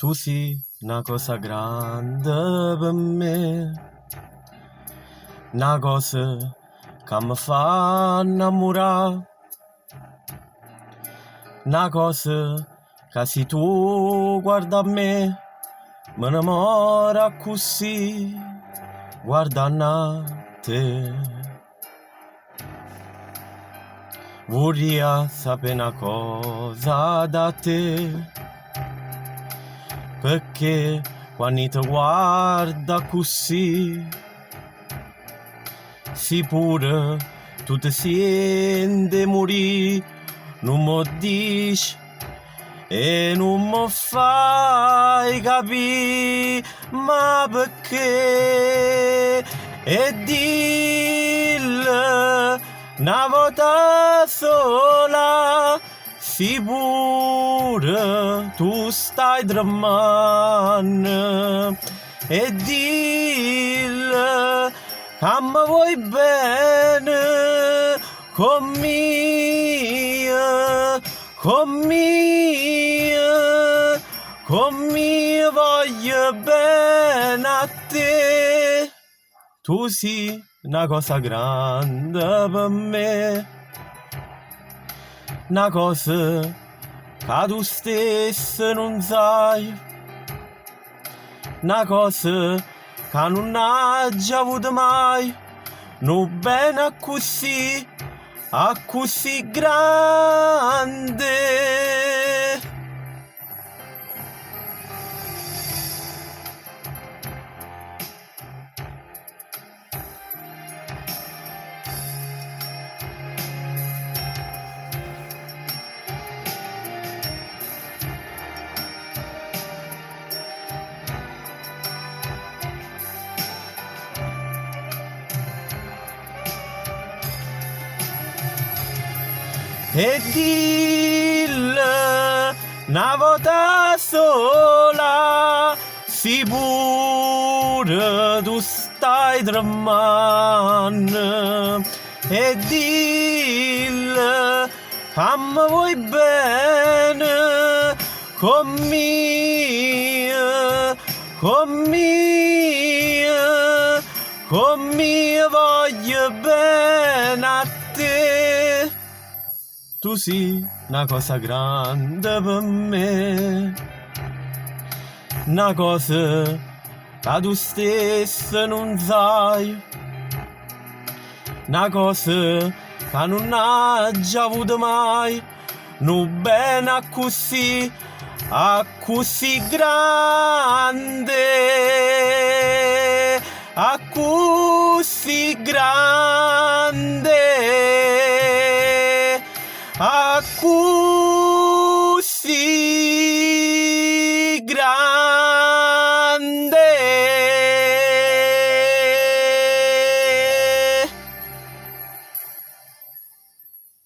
Tu sei una cosa grande per me, una cosa che mi fa innamorare, una cosa che se tu guarda a me, mi innamora così, guardando a te. Vorrei sapere una cosa da te, perché quando ti guarda così, si pure tu ti senti morire, non mi dici e non mi fai capire, ma perché? E dillo una volta sola, si pure tu stai tremando, e dillo che mi vuoi bene, con me voglio bene a te. Tu sei una cosa grande per me, una cosa che tu stesso non sai, una cosa che non hai già avuto mai, non bene a così grande. E dillo una volta sola, si pure tu stai tremando, e dillo che mi vuoi bene, con me voglio bene a te. Tu sei una cosa grande per me, una cosa che tu stesso non sai, una cosa che non hai già avuto mai, non bene a così grande, a così grande.